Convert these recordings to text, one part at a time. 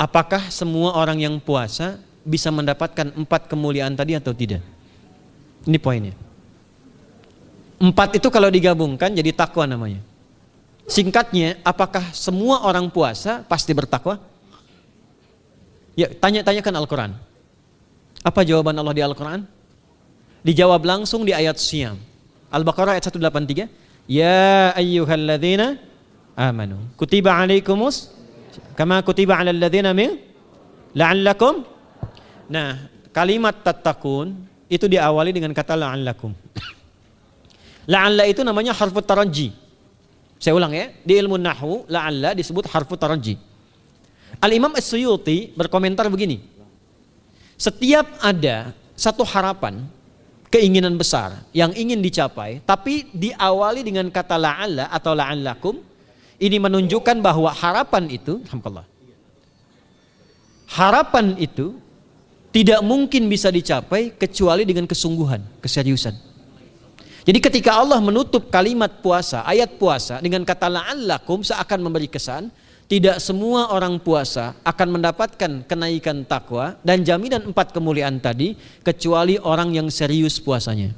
apakah semua orang yang puasa bisa mendapatkan 4 kemuliaan tadi atau tidak? Ini poinnya. 4 itu kalau digabungkan jadi takwa namanya. Singkatnya, apakah semua orang puasa pasti bertakwa? Ya, tanya-tanyakan Al-Quran. Apa jawaban Allah di Al-Quran? Dijawab langsung di ayat Siyam. Al-Baqarah ayat 183. Ya ayyuhalladzina amanu kutiba alaikumus kama kutiba alal ladzina min la'allakum. Nah, kalimat tattaqun itu diawali dengan kata la'allakum. La'alla itu namanya harfu taraji. Saya ulang ya, di ilmu nahwu la'alla disebut harfu taraji. Al-Imam As-Suyuti berkomentar begini. Setiap ada satu harapan, keinginan besar yang ingin dicapai, tapi diawali dengan kata la'alla atau la'allakum, ini menunjukkan bahwa harapan itu, alhamdulillah, harapan itu tidak mungkin bisa dicapai kecuali dengan kesungguhan, keseriusan. Jadi ketika Allah menutup kalimat puasa, ayat puasa dengan kata la'allakum, seakan memberi kesan tidak semua orang puasa akan mendapatkan kenaikan takwa dan jaminan 4 kemuliaan tadi kecuali orang yang serius puasanya,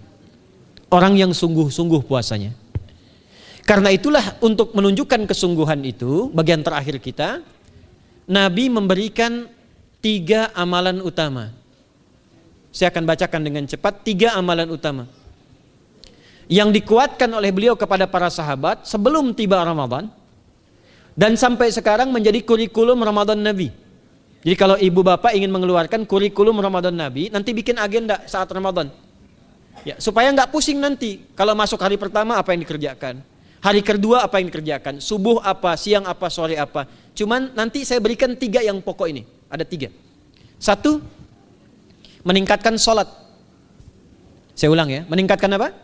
orang yang sungguh-sungguh puasanya. Karena itulah untuk menunjukkan kesungguhan itu, bagian terakhir kita, Nabi memberikan 3 amalan utama. Saya akan bacakan dengan cepat 3 amalan utama yang dikuatkan oleh beliau kepada para sahabat sebelum tiba Ramadan. Dan sampai sekarang menjadi kurikulum Ramadan Nabi. Jadi kalau ibu bapak ingin mengeluarkan kurikulum Ramadan Nabi, nanti bikin agenda saat Ramadan. Ya, supaya nggak pusing nanti. Kalau masuk hari pertama apa yang dikerjakan, hari kedua apa yang dikerjakan, subuh apa, siang apa, sore apa. Cuman nanti saya berikan 3 yang pokok ini. Ada 3. 1, meningkatkan sholat. Saya ulang ya, meningkatkan apa?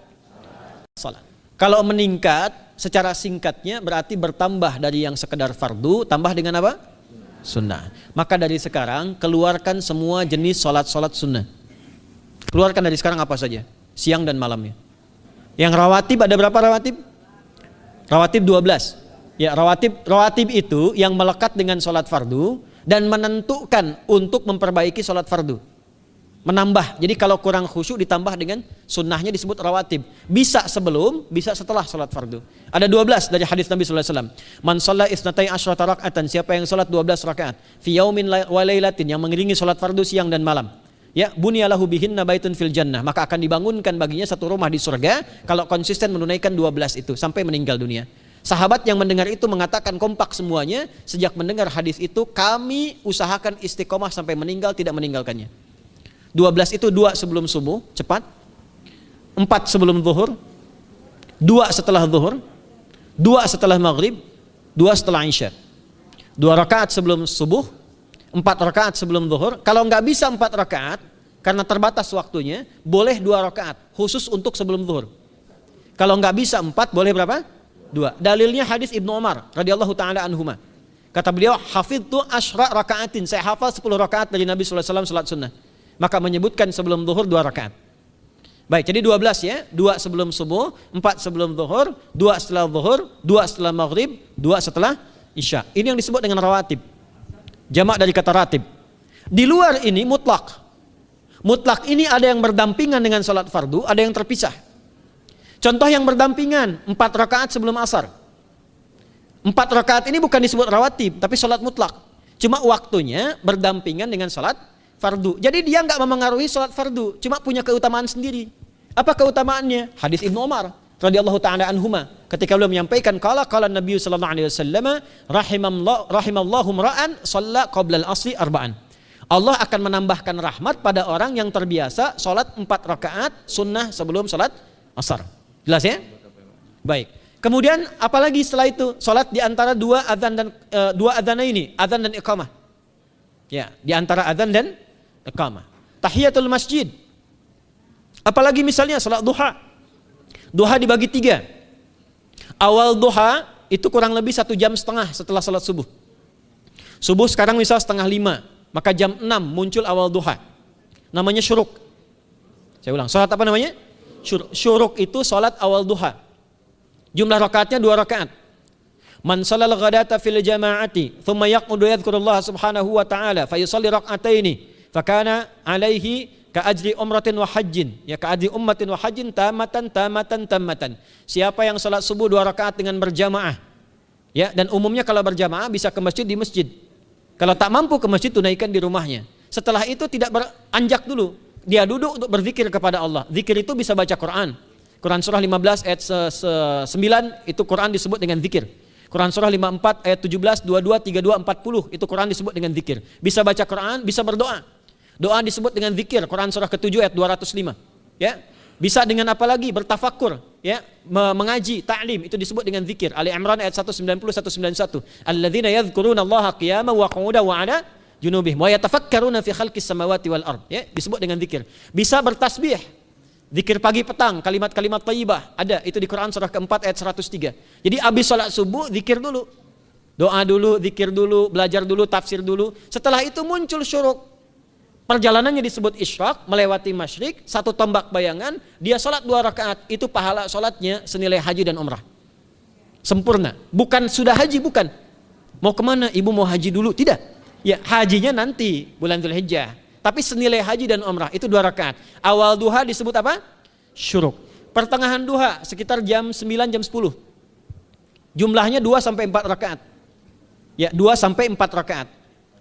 Sholat. Kalau meningkat secara singkatnya berarti bertambah dari yang sekedar fardu, tambah dengan apa? Sunnah. Maka dari sekarang keluarkan semua jenis sholat-sholat sunnah. Keluarkan dari sekarang apa saja, siang dan malamnya. Yang rawatib ada berapa rawatib? Rawatib 12. Ya, rawatib itu yang melekat dengan sholat fardu dan menentukan untuk memperbaiki sholat fardu. Menambah, jadi kalau kurang khusyuk ditambah dengan sunnahnya disebut rawatib. Bisa sebelum, bisa setelah sholat fardu. Ada 12 dari hadis Nabi SAW. Man shalla isnatai asyrata rak'atan, siapa yang sholat 12 rakaat fi yaumin wa lailatin, yang mengiringi sholat fardu siang dan malam, ya bunyalahu bihinna baitun fil jannah, maka akan dibangunkan baginya satu rumah di surga kalau konsisten menunaikan 12 itu sampai meninggal dunia. Sahabat yang mendengar itu mengatakan kompak semuanya, sejak mendengar hadis itu kami usahakan istiqomah sampai meninggal tidak meninggalkannya. 12 itu 2 sebelum subuh, cepat. 4 sebelum zuhur, 2 setelah zuhur, 2 setelah maghrib, 2 setelah isya. 2 rakaat sebelum subuh, 4 rakaat sebelum zuhur. Kalau nggak bisa 4 rakaat, karena terbatas waktunya, boleh 2 rakaat, khusus untuk sebelum zuhur. Kalau nggak bisa 4, boleh berapa? 2. Dalilnya hadis Ibnu Umar radhiyallahu taala anhuma. Kata beliau, hafidtu asyra rakaatin, saya hafal 10 rakaat dari Nabi sallallahu alaihi wasallam salat sunnah. Maka menyebutkan sebelum zuhur 2 rakaat. Baik, jadi 12 ya, 2 sebelum subuh, 4 sebelum zuhur, 2 setelah zuhur, 2 setelah maghrib, 2 setelah isya. Ini yang disebut dengan rawatib. Jamak dari kata ratib. Di luar ini mutlak. Mutlak ini ada yang berdampingan dengan salat fardu, ada yang terpisah. Contoh yang berdampingan, 4 rakaat sebelum asar. 4 rakaat ini bukan disebut rawatib, tapi salat mutlak. Cuma waktunya berdampingan dengan salat fardu. Jadi dia nggak memengaruhi sholat fardu, cuma punya keutamaan sendiri. Apa keutamaannya? Hadis Ibnu Umar radhiyallahu taala anhuma, ketika beliau menyampaikan qala Nabi sallallahu alaihi wasallam rahimallahu ra'an shalla qabla al-asri arba'an. Allah akan menambahkan rahmat pada orang yang terbiasa sholat 4 rakaat sunnah sebelum sholat asar. Jelas ya? Baik. Kemudian apalagi setelah itu? Sholat di antara 2 adzan dan 2 adzan ini, adzan dan iqamah. Ya, di antara adzan dan iqamah. Tahiyatul masjid. Apalagi misalnya salat duha. Duha dibagi 3. Awal duha itu kurang lebih 1,5 jam setelah salat subuh. Subuh sekarang misal 4:30, maka jam 6 muncul awal duha. Namanya syuruk. Saya ulang, salat apa namanya? Syuruk itu salat awal duha. Jumlah rakaatnya 2 rakaat. Man sallal ghadata fil jama'ati thumma yaqudu yadhkurullah subhanahu wa ta'ala fa yusalli rak'ataini fa kana alaihi ka ajri umratin wa hajjin, ya ka ajri ummatin wa hajjin tamatan. Siapa yang salat subuh 2 rakaat dengan berjamaah, ya, dan umumnya kalau berjamaah bisa ke masjid di masjid. Kalau tak mampu ke masjid, tunaikan di rumahnya. Setelah itu tidak beranjak dulu, dia duduk untuk berzikir kepada Allah. Zikir itu bisa baca Quran. Quran surah 15 ayat 9 itu Quran disebut dengan zikir. Quran surah 54 ayat 17, 22, 32, 40 itu Quran disebut dengan zikir. Bisa baca Quran, bisa berdoa. Doa disebut dengan zikir. Quran surah ke-7 ayat 205. Ya. Bisa dengan apa lagi? Bertafakur, ya, mengaji, ta'lim, itu disebut dengan zikir. Ali Imran ayat 190 191. Alladzina yadhkuruna Allaha qiyaman wa qu'udan wa 'ala junubihim wa yatafakkaruna fi khalqis samawati wal ard, ya, disebut dengan zikir. Bisa bertasbih, zikir pagi petang, kalimat-kalimat thayyibah, ada itu di Quran surah keempat ayat 103. Jadi habis salat subuh zikir dulu. Doa dulu, zikir dulu, belajar dulu, tafsir dulu. Setelah itu muncul syuruk. Perjalanannya disebut isyraq, melewati masyrik, 1 tombak bayangan, dia salat 2 rakaat, itu pahala salatnya senilai haji dan umrah. Sempurna. Bukan sudah haji, bukan. Mau kemana? Ibu mau haji dulu? Tidak. Ya, hajinya nanti bulan Dzulhijjah. Tapi senilai haji dan umrah itu 2 rakaat. Awal duha disebut apa? Syuruk. Pertengahan duha sekitar jam 9 jam 10. Jumlahnya 2 sampai 4 rakaat. Ya, 2 sampai 4 rakaat.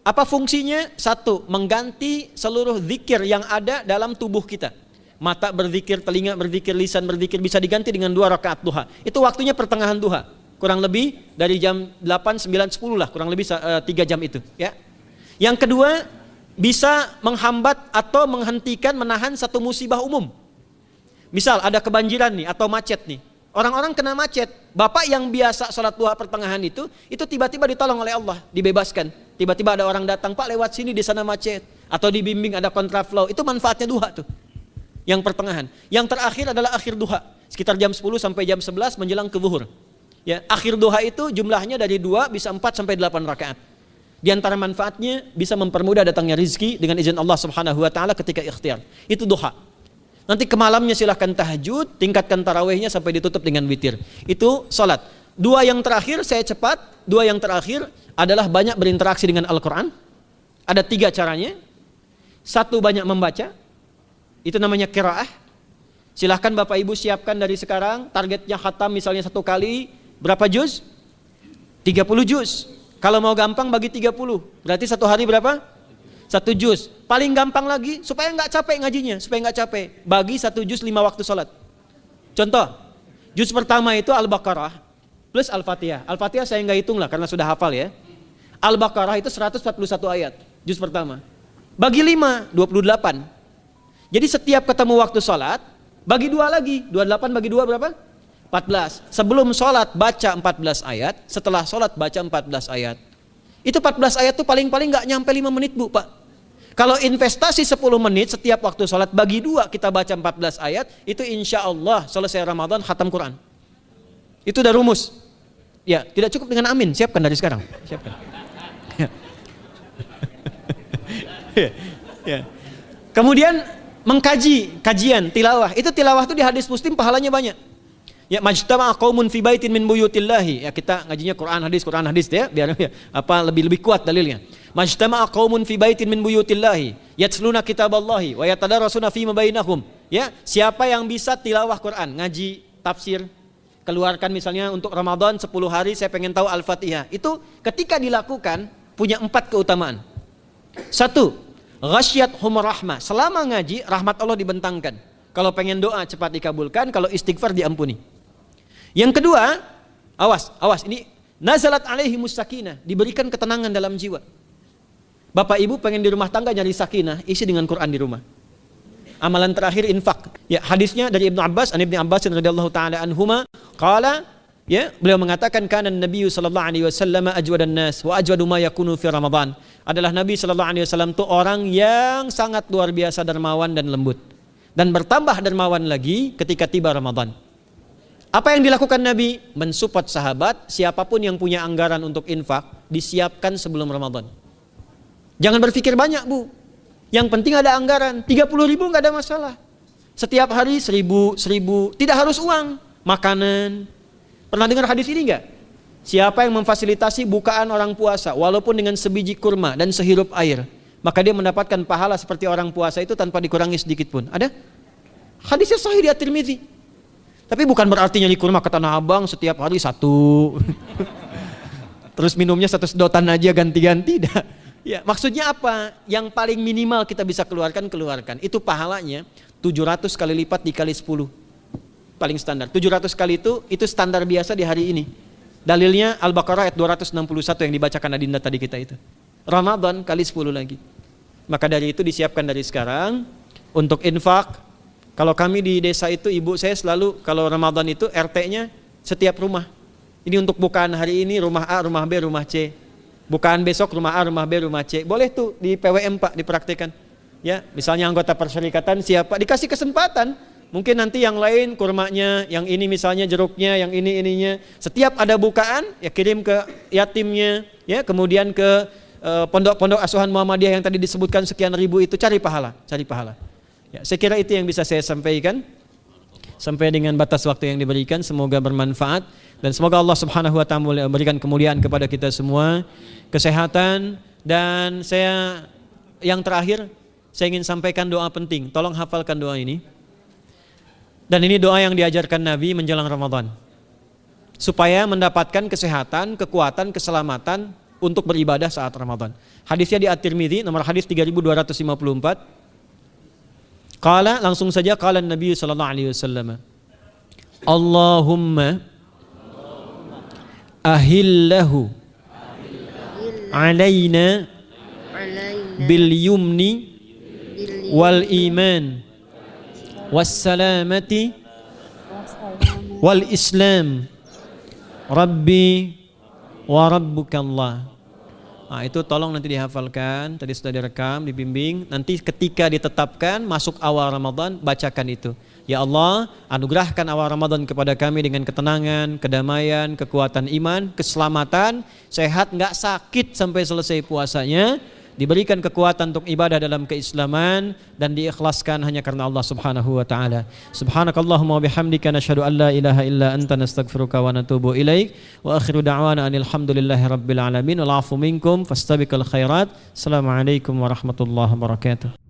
Apa fungsinya? 1, mengganti seluruh zikir yang ada dalam tubuh kita. Mata berzikir, telinga berzikir, lisan berzikir, bisa diganti dengan 2 rakaat duha. Itu waktunya pertengahan duha. Kurang lebih dari jam 8, 9, 10 lah, kurang lebih 3 jam itu, ya. Yang kedua, bisa menghambat atau menghentikan, menahan 1 musibah umum. Misal ada kebanjiran nih atau macet nih. Orang-orang kena macet. Bapak yang biasa sholat duha pertengahan itu tiba-tiba ditolong oleh Allah, dibebaskan. Tiba-tiba ada orang datang, Pak lewat sini di sana macet. Atau dibimbing ada kontraflow. Itu manfaatnya duha tuh. Yang pertengahan. Yang terakhir adalah akhir duha. Sekitar jam 10 sampai jam 11 menjelang ke zuhur. Ya, akhir duha itu jumlahnya dari 2 bisa 4 sampai 8 rakaat. Di antara manfaatnya bisa mempermudah datangnya rezeki dengan izin Allah Subhanahu wa taala ketika ikhtiar. Itu duha. Nanti ke malamnya silahkan tahajud, tingkatkan tarawihnya sampai ditutup dengan witir. Itu salat. 2 yang terakhir saya cepat. 2 yang terakhir adalah banyak berinteraksi dengan Al-Quran. Ada 3 caranya. 1, banyak membaca. Itu namanya qiraah. Silahkan Bapak Ibu siapkan dari sekarang. Targetnya khatam misalnya 1 kali. Berapa juz? 30 juz. Kalau mau gampang bagi 30. Berarti 1 hari berapa? 1 juz. Paling gampang lagi supaya nggak capek ngajinya, supaya nggak capek. Bagi 1 juz 5 waktu salat. Contoh, juz pertama itu Al-Baqarah plus Al-Fatihah. Al-Fatihah saya nggak hitung lah karena sudah hafal ya. Al-Baqarah itu 141 ayat, juz pertama. Bagi 5, 28. Jadi setiap ketemu waktu salat, bagi 2 lagi. 28 bagi 2 berapa? 14. Sebelum salat baca 14 ayat, setelah salat baca 14 ayat. Itu 14 ayat tuh paling-paling nggak nyampe 5 menit Bu, Pak. Kalau investasi 10 menit setiap waktu sholat bagi 2 kita baca 14 ayat, itu insya Allah selesai Ramadan khatam Quran. Itu udah rumus. Ya, tidak cukup dengan amin, siapkan dari sekarang. Siapkan. Ya. Ya. Kemudian mengkaji, kajian, tilawah. Itu tilawah itu di hadis Muslim pahalanya banyak. Ya, majtama'a qaumun fi baitin min buyutillahi. Ya, kita ngajinya Quran hadis ya, biar ya, lebih kuat dalilnya. Majtama'a qaumun fi baitin min buyutillahi yatsluna kitaballahi wa yatadarasuna fima bainahum. Ya, siapa yang bisa tilawah Quran, ngaji, tafsir, keluarkan misalnya untuk Ramadan 10 hari saya pengen tahu Al-Fatihah. Itu ketika dilakukan punya 4 keutamaan. 1, ghasyiyatuhum rahmah. Selama ngaji rahmat Allah dibentangkan. Kalau pengen doa cepat dikabulkan, kalau istighfar diampuni. Yang kedua, awas ini nazalat alaihimus sakinah, diberikan ketenangan dalam jiwa. Bapak Ibu pengen di rumah tangga nyari sakinah, isi dengan Quran di rumah. Amalan terakhir infak. Ya, hadisnya dari Ibnu Abbas, Ibnu Abbas radhiyallahu taala anhuma, qala, ya, beliau mengatakan kana Nabi sallallahu alaihi wasallam ajwadan nas wa ajwadu ma yakunu fi Ramadan. Adalah Nabi sallallahu alaihi wasallam itu orang yang sangat luar biasa dermawan dan lembut. Dan bertambah dermawan lagi ketika tiba Ramadan. Apa yang dilakukan Nabi? Mensupport sahabat, siapapun yang punya anggaran untuk infak, disiapkan sebelum Ramadan. Jangan berpikir banyak Bu. Yang penting ada anggaran. 30.000 nggak ada masalah. Setiap hari 1.000, tidak harus uang. Makanan. Pernah dengar hadis ini nggak? Siapa yang memfasilitasi bukaan orang puasa walaupun dengan sebiji kurma dan sehirup air, maka dia mendapatkan pahala seperti orang puasa itu tanpa dikurangi sedikit pun. Ada? Hadisnya sahih di At-Tirmidzi. Tapi bukan berarti nyari kurma ke Tanah Abang setiap hari satu. Terus minumnya satu sedotan aja ganti-ganti. Ya, maksudnya apa? Yang paling minimal kita bisa keluarkan. Itu pahalanya 700 kali lipat dikali 10. Paling standar. 700 kali itu standar biasa di hari ini. Dalilnya Al-Baqarah ayat 261 yang dibacakan Adinda tadi kita itu. Ramadan kali 10 lagi. Maka dari itu disiapkan dari sekarang untuk infak. Kalau kami di desa itu, ibu saya selalu kalau Ramadan itu RT-nya setiap rumah. Ini untuk bukaan hari ini rumah A, rumah B, rumah C. Bukaan besok rumah A, rumah B, rumah C. Boleh tuh di PWM Pak dipraktikkan. Ya, misalnya anggota perserikatan siapa dikasih kesempatan. Mungkin nanti yang lain kurmanya, yang ini misalnya jeruknya, yang ini ininya. Setiap ada bukaan ya kirim ke yatimnya, ya kemudian ke pondok-pondok asuhan Muhammadiyah yang tadi disebutkan sekian ribu itu, cari pahala. Ya, saya kira itu yang bisa saya sampaikan. Sampai dengan batas waktu yang diberikan, semoga bermanfaat dan semoga Allah Subhanahu wa taala memberikan kemuliaan kepada kita semua, kesehatan, dan yang terakhir saya ingin sampaikan doa penting. Tolong hafalkan doa ini. Dan ini doa yang diajarkan Nabi menjelang Ramadan. Supaya mendapatkan kesehatan, kekuatan, keselamatan untuk beribadah saat Ramadan. Hadisnya di At-Tirmidzi nomor hadis 3254. Qala, langsung saja qala Nabi sallallahu alaihi wasallam. Allahumma ahillahu alaina bil yumni wal iman was salamati wal islam rabbi wa rabbukallah. Nah, itu tolong nanti dihafalkan, tadi sudah direkam, dibimbing. Nanti ketika ditetapkan masuk awal Ramadan, bacakan itu. Ya Allah, anugerahkan awal Ramadan kepada kami dengan ketenangan, kedamaian, kekuatan iman, keselamatan, sehat, nggak sakit sampai selesai puasanya, diberikan kekuatan untuk ibadah dalam keislaman dan diikhlaskan hanya karena Allah Subhanahu wa taala. Subhanakallahumma wa bihamdika nasyhadu an la ilaha illa anta nastaghfiruka wa natubu ilaik wa akhiru da'wana alhamdulillahi rabbil alamin wal 'afu minkum fastabiqul khairat. Assalamualaikum warahmatullahi wabarakatuh.